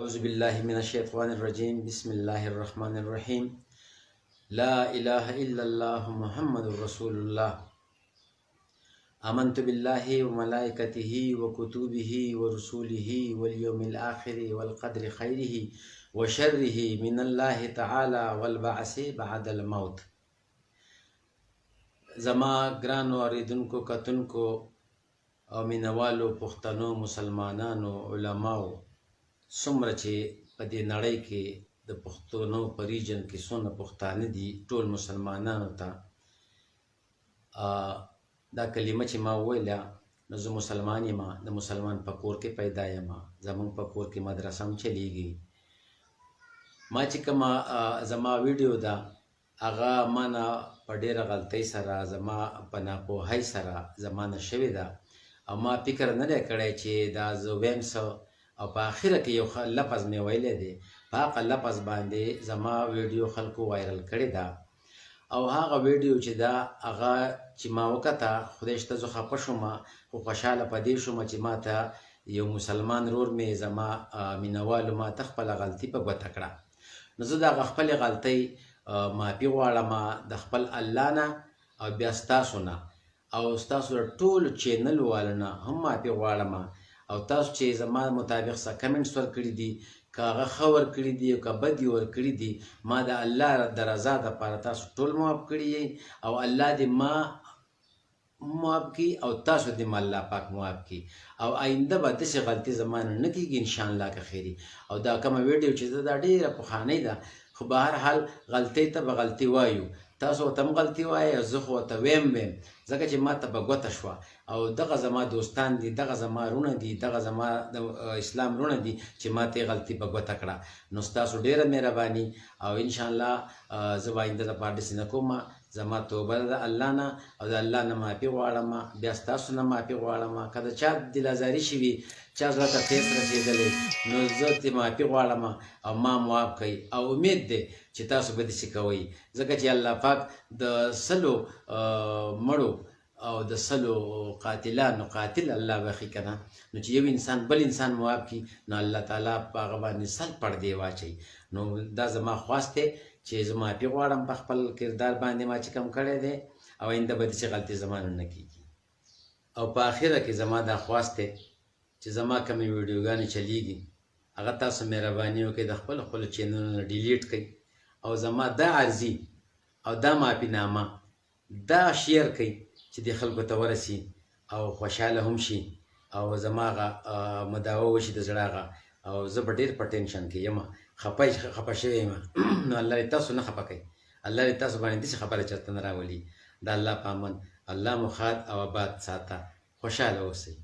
أعوذ بالله من الشيطان الرجيم بسم الله الرحمن الرحيم لا إله إلا الله محمد رسول الله آمنت بالله وملائكته وكتبه ورسوله واليوم الآخر والقدر خيره وشره من الله تعالى والبعث بعد الموت. زما ګرانو اوریدونکو کتونکو او مینوالو پښتنو مسلمانانو علماو څومره چې په دې نړۍ کې د پښتنو په ریجن کې څونه پښتانه دي ټول مسلمانانو ته دا کلمه چې ما وویله نو زه مسلمان یم، د مسلمان په کور کې پیدا یم، زمونږ په کور کې مدرسه هم چلیږي. ما چې کومه زما ویډیو ده هغه ما نه په ډېره غلطۍ سره زما په ناپوهۍ سره زما نه شوې ده او ما فکر نه دی کړی چې دا زه ویم څه او په آخره کې یو لفظ مې ویلی دی، په هغه لفظ باندې زما ویډیو خلکو وایرل کړې ده او هغه ویډیو چې ده هغه چې ما وکته خدای شته زه خفه شوم، خو خوشحاله په دې شوم چې ما ته یو مسلمان ورور مې زما مینوالو ما ته خپله غلطي په ګوته کړه. نو زه د هغه خپلې غلطۍ معافي غواړم د خپل الله نه او بیا ستاسو نه او ستاسو د ټولو چینل والو نه هم معافي غواړم او تاسو چې زما مطابق څه کمنټس ورکړي دي که هغه ښه ورکړي دي او که بد یې ورکړي دي ما د الله د رضا دپاره تاسو ټول معاف کړي یئ او الله دې ما معاف کړي او تاسو دې ما الله پاک معاف کړي او آینده به داسې غلطي زما نه نه کېږي انشاءالله که خیري. او دا کومه ویډیو چې ده دا ډېره پخوانۍ ده خو به هر حال غلطۍ ته به غلطي وایو، تاسو ورته هم غلطي وایئ او زه خو ورته ویم ځکه چې ما ته به ګوته شوه او دغه زما دوستان دي، دغه زما رونه دي، دغه زما د اسلام رونه دي چې ما ته یې غلطي په ګوته کړه. نو ستاسو ډېره مهرباني او انشاءالله زه به آینده دپاره داسې نه کوم. زما توبه ده د الله نه او د الله نه معافي غواړم، بیا ستاسو نه معافي غواړم. که د چا دلازاري شوي چا زړه ته ټیس رسېدلی نو زه ترې معافي غواړم او ما معاف کوئ او امید دی چې تاسو به داسې کوئ ځکه چې الله پاک د سلو مړو او د سلو قاتلانو قاتل الله بخي که نه، نو چې یو انسان بل انسان معاف کړي نو الله تعالی په هغه باندې سل پردې واچوي. نو دا زما خواست دی چې زه معافي غواړم په خپل کردار باندې ما چې کم کړی دی او آینده به داسې غلطي زما نه کېږي. او په آخره کې زما دا خواست دی چې زما کومې ویډیوګانې چلیږي هغه تاسو مهرباني وکړئ د خپلو خپلو چینلونه ډیلیټ کړئ او زما دا عرضي او دا معافینامه دا شیر کړئ چې د خلکو ته ورسي او خوشحاله هم شي او زما هغه مداوه وشي د زړه هغه. او زه به ډېر په ټینشن کې یم، خفه شوی یم نو الله دې تاسو نه خفه کوي، الله دې تاسو باندې داسې خبره چېرته نه راولي. د الله په امان الله مو ښاد او آباد ساته، خوشحاله اوسئ.